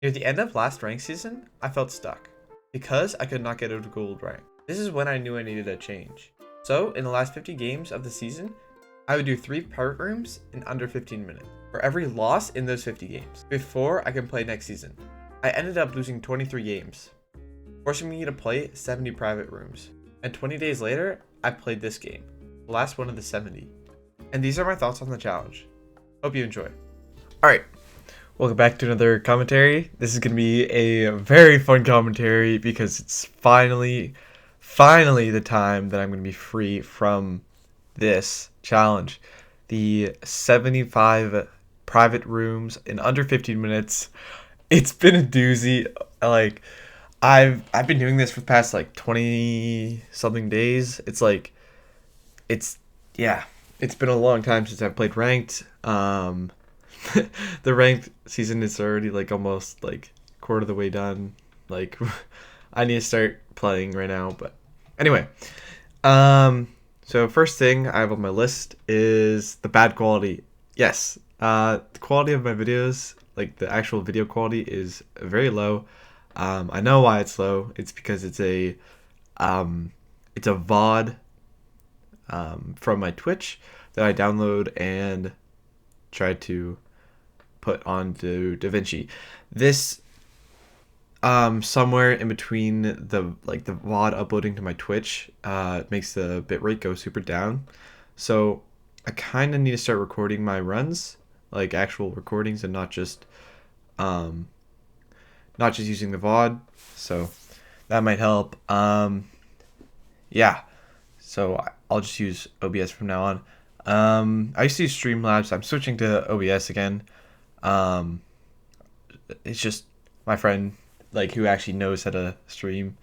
Near the end of last rank season, I felt stuck because I could not get out of gold rank. This is when I knew I needed a change. So, in the last 50 games of the season, I would do 3 pirate rooms in under 15 minutes for every loss in those 50 games before I can play next season. I ended up losing 23 games, forcing me to play 70 private rooms. And 20 days later, I played this game, the last one of the 70. And these are my thoughts on the challenge. Hope you enjoy. Alright, welcome back to another commentary. This is going to be a very fun commentary because it's finally the time that I'm going to be free from this challenge. The 75 private rooms in under 15 minutes. It's been a doozy. Like, I've been doing this for the past like 20 something days. It's yeah, it's been a long time since I've played ranked. The ranked season is already like almost like quarter of the way done. Like I need to start playing right now, but anyway. So first thing I have on my list is the bad quality. Yes, the quality of my videos, like the actual video quality, is very low. I know why it's low. It's because it's a VOD from my Twitch that I download and try to put onto DaVinci. This somewhere in between the VOD uploading to my Twitch makes the bitrate go super down. So I kind of need to start recording my runs, like actual recordings, and not just using the VOD. So that might help. Yeah. So I'll just use OBS from now on. I used to use Streamlabs. I'm switching to OBS again. It's just my friend, like, who actually knows how to stream.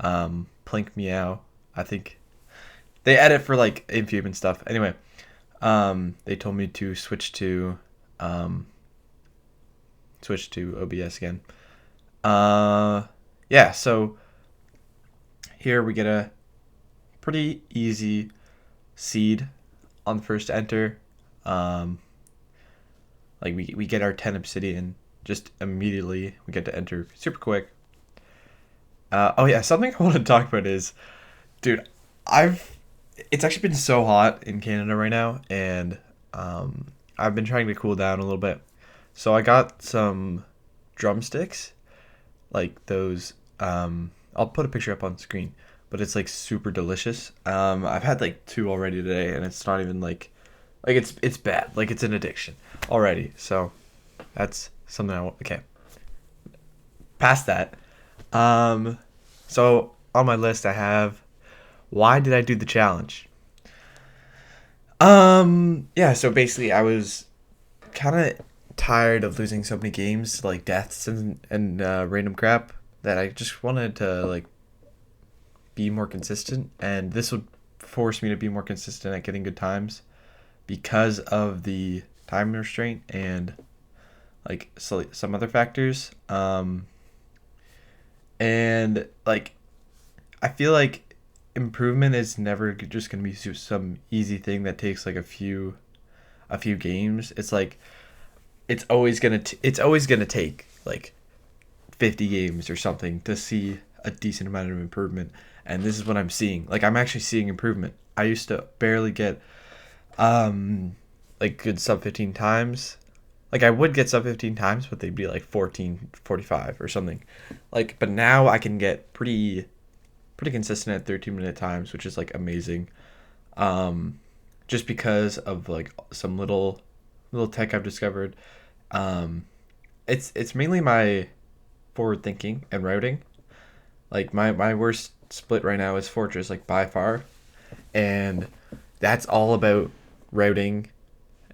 Plink Meow. I think they edit for like Infube and stuff. Anyway, they told me to switch to OBS again. Yeah. So here we get a pretty easy seed on the first enter. Like we get our 10 obsidian just immediately. We get to enter super quick. Oh yeah, something I want to talk about is, dude, it's actually been so hot in Canada right now, and I've been trying to cool down a little bit. So I got some drumsticks, like those. I'll put a picture up on screen, but it's like super delicious. I've had like 2 already today, and it's not even like it's bad. Like, it's an addiction already. So that's something I want. Okay, past that. So on my list I have, why did I do the challenge? Yeah. So basically, I was kind of tired of losing so many games to like deaths and random crap, that I just wanted to like be more consistent, and this would force me to be more consistent at getting good times because of the time restraint and like some other factors. And like I feel like improvement is never just gonna be some easy thing that takes like a few games. It's like it's always gonna take like 50 games or something to see a decent amount of improvement. And this is what I'm seeing. Like, I'm actually seeing improvement. I used to barely get like good sub 15 times. Like, I would get sub 15 times, but they'd be like 14:45 or something. Like, but now I can get pretty consistent at 13-minute times, which is like amazing. Just because of like some little tech I've discovered. It's mainly my forward thinking and routing. Like, my worst split right now is Fortress, like, by far. And that's all about routing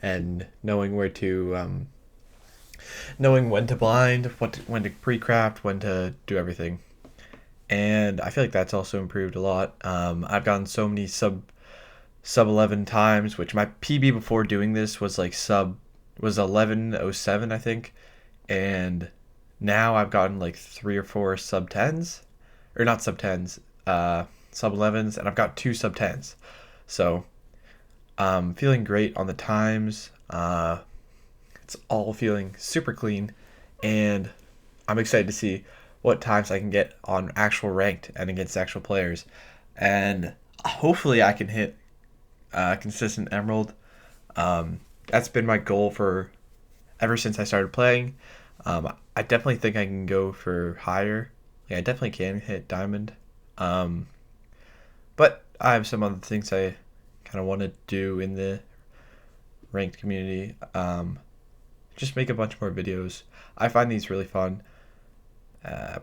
and knowing where to knowing when to blind, when to pre-craft, when to do everything. And I feel like that's also improved a lot. I've gotten so many sub 11 times, which my PB before doing this was like was 11:07, I think. And now I've gotten like 3 or 4 sub 10s, or not sub 10s, sub 11s, and I've got 2 sub 10s. So feeling great on the times. It's all feeling super clean, and I'm excited to see what times I can get on actual ranked and against actual players, and hopefully I can hit consistent emerald. That's been my goal for ever since I started playing. I definitely think I can go for higher. Yeah, I definitely can hit diamond. Um, but I have some other things I kind of want to do in the ranked community. Just make a bunch more videos. I find these really fun.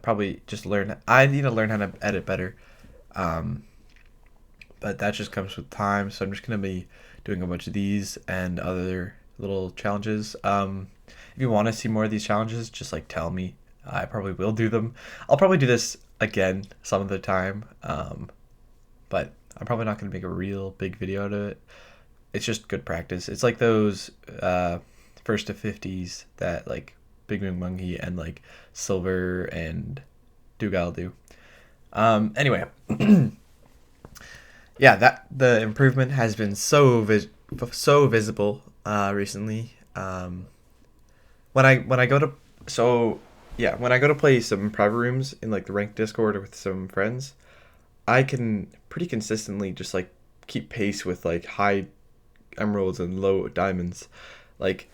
Probably just learn. I need to learn how to edit better. Um, but that just comes with time. So I'm just gonna be doing a bunch of these and other little challenges. If you want to see more of these challenges, just like tell me. I probably will do them. I'll probably do this again some of the time. But I'm probably not gonna make a real big video out of it. It's just good practice. It's like those first to 50s that like Big Moon Monkey and like Silver and Dougal do. Anyway, yeah, that the improvement has been so visible recently. When I go to so yeah, when I go to play some private rooms in like the ranked Discord or with some friends, I can pretty consistently just like keep pace with like high emeralds and low diamonds, like,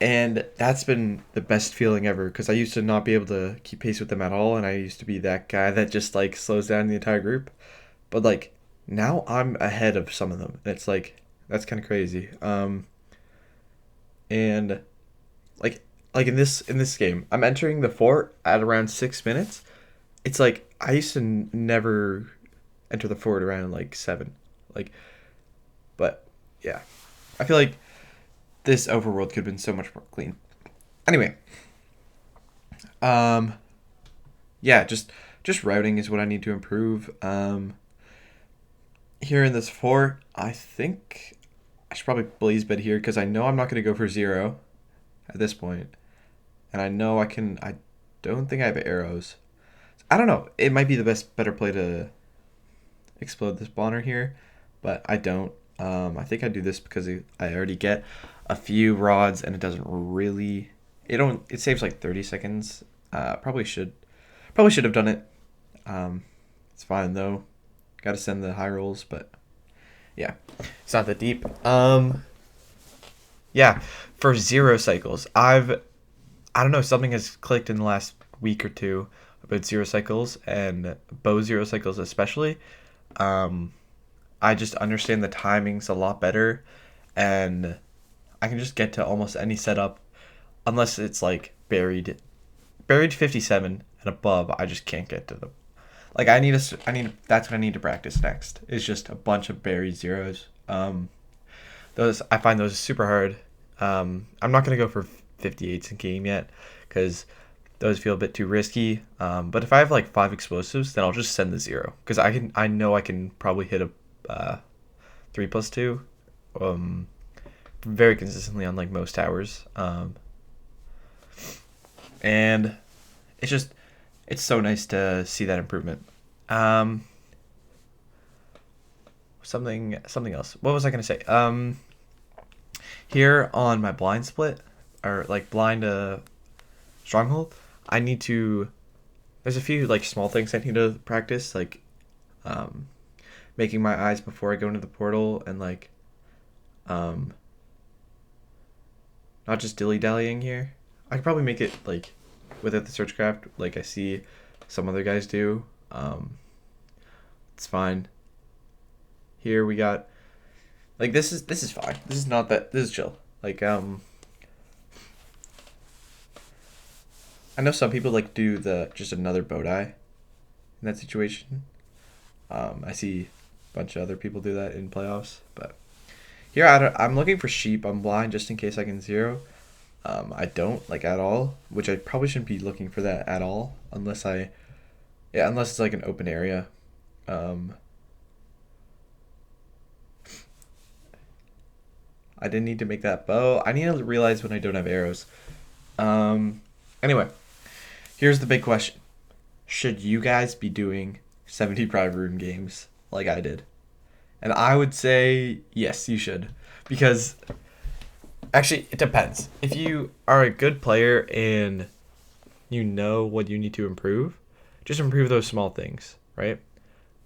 and that's been the best feeling ever because I used to not be able to keep pace with them at all, and I used to be that guy that just like slows down the entire group. But like now I'm ahead of some of them. And it's like that's kind of crazy. And like in this game, I'm entering the fort at around 6 minutes. It's like I used to never enter the fort around like 7. Like, but yeah, I feel like this overworld could have been so much more clean. Anyway, um, yeah, just routing is what I need to improve. Here in this fort, I think I should probably blaze bed here because I know I'm not going to go for 0 at this point, and I know I can. I don't think I have arrows. I don't know. It might be the better play to explode this spawner here, but I don't. I think I do this because I already get a few rods and it doesn't really. It saves like 30 seconds. Probably should have done it. It's fine though. Got to send the high rolls, but yeah, it's not that deep. Yeah, for 0 cycles, I don't know, something has clicked in the last week or two about 0 cycles and bow 0 cycles especially. Um, I just understand the timings a lot better, and I can just get to almost any setup, unless it's like buried 57 and above. I just can't get to them. Like that's what I need to practice next. Is just a bunch of buried zeros. Those I find those super hard. I'm not gonna go for 58s in game yet because those feel a bit too risky. But if I have like 5 explosives, then I'll just send the 0 because I know I can probably hit a 3+2 very consistently on like most towers. And it's so nice to see that improvement. Something else. What was I gonna say? Here on my blind split or like blind stronghold, I need to. There's a few like small things I need to practice, like making my eyes before I go into the portal, and like not just dilly dallying here. I could probably make it like without the searchcraft, like I see some other guys do. It's fine. Here we got like this is fine. This is not that. This is chill. Like I know some people like do the just another bow die in that situation. I see a bunch of other people do that in playoffs, but here I'm looking for sheep. I'm blind just in case I can 0. I don't like at all, which I probably shouldn't be looking for that at all unless it's like an open area. I didn't need to make that bow. I need to realize when I don't have arrows. Anyway, here's the big question. Should you guys be doing 70 private room games like I did? And I would say yes, you should. Because actually, it depends. If you are a good player and you know what you need to improve, just improve those small things, right?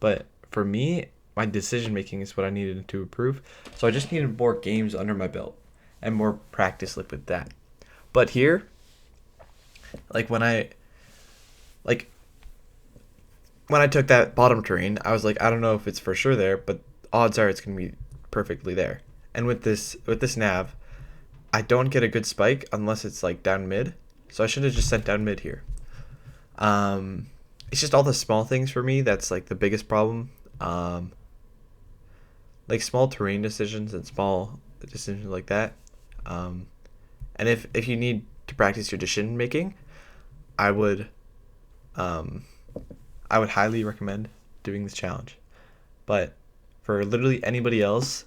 But for me, my decision making is what I needed to improve. So I just needed more games under my belt and more practice with that. But here, like like when I took that bottom terrain, I was like, I don't know if it's for sure there, but odds are it's gonna be perfectly there. And with this nav, I don't get a good spike unless it's like down mid. So I should have just sent down mid here. It's just all the small things for me that's like the biggest problem. Like small terrain decisions and small decisions like that. And if you need to practice your decision making, I would highly recommend doing this challenge. But for literally anybody else,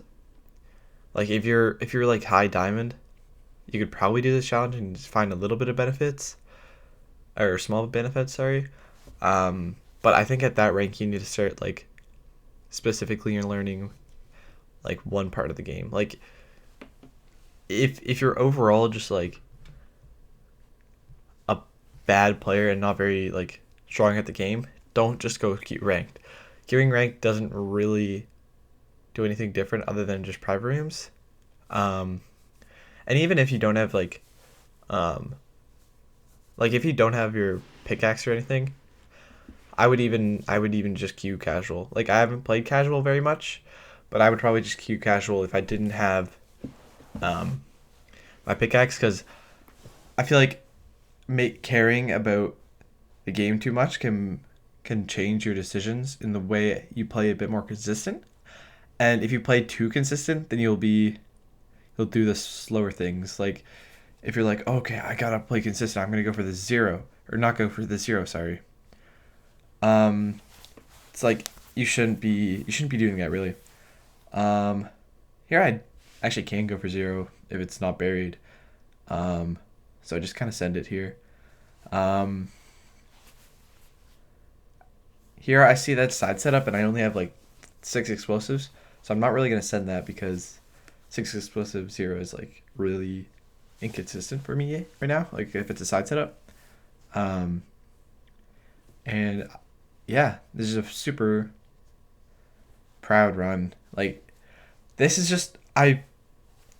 like if you're like high diamond, you could probably do this challenge and just find a little bit of benefits, or small benefits, sorry. But I think at that rank you need to start like specifically in learning like one part of the game. Like if you're overall just like a bad player and not very like strong at the game, don't just go queue ranked. Queuing ranked doesn't really do anything different other than just private rooms. And even if you don't have like if you don't have your pickaxe or anything, I would even just queue casual. Like I haven't played casual very much, but I would probably just queue casual if I didn't have my pickaxe, because I feel like caring about the game too much can change your decisions in the way you play a bit more consistent. And if you play too consistent, then you'll do the slower things. Like if you're like, okay, I gotta play consistent, I'm gonna go for the zero, or not go for the zero, sorry. It's like you shouldn't be doing that really. Here I actually can go for zero if it's not buried. So I just kind of send it here. Here I see that side setup and I only have like 6 explosives, so I'm not really gonna send that because 6 explosives 0 is like really inconsistent for me right now. Like if it's a side setup, and yeah, this is a super proud run. Like this is just, I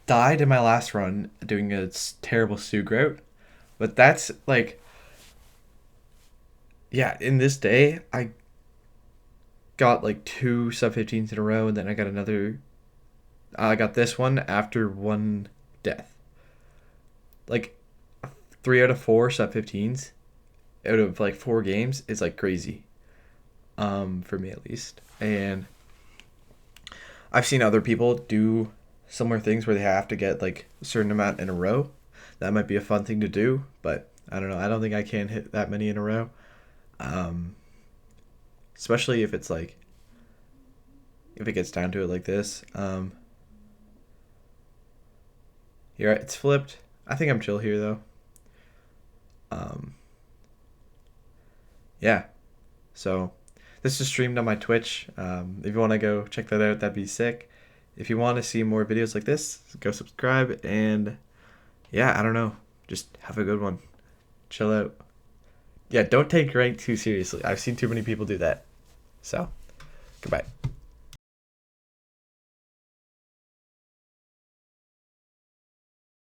died in my last run doing a terrible Sug route, but that's like, yeah, in this day I got like 2 sub 15s in a row, and then I got this one after one death. Like 3 out of 4 sub 15s out of like 4 games is like crazy, for me at least. And I've seen other people do similar things where they have to get like a certain amount in a row. That might be a fun thing to do, but I don't know. I don't think I can hit that many in a row. Especially if it's like, if it gets down to it like this. Here it's flipped. I think I'm chill here though. Yeah. So this is streamed on my Twitch. If you want to go check that out, that'd be sick. If you want to see more videos like this, go subscribe, and yeah, I don't know. Just have a good one. Chill out. Yeah, don't take rank too seriously. I've seen too many people do that. So, goodbye.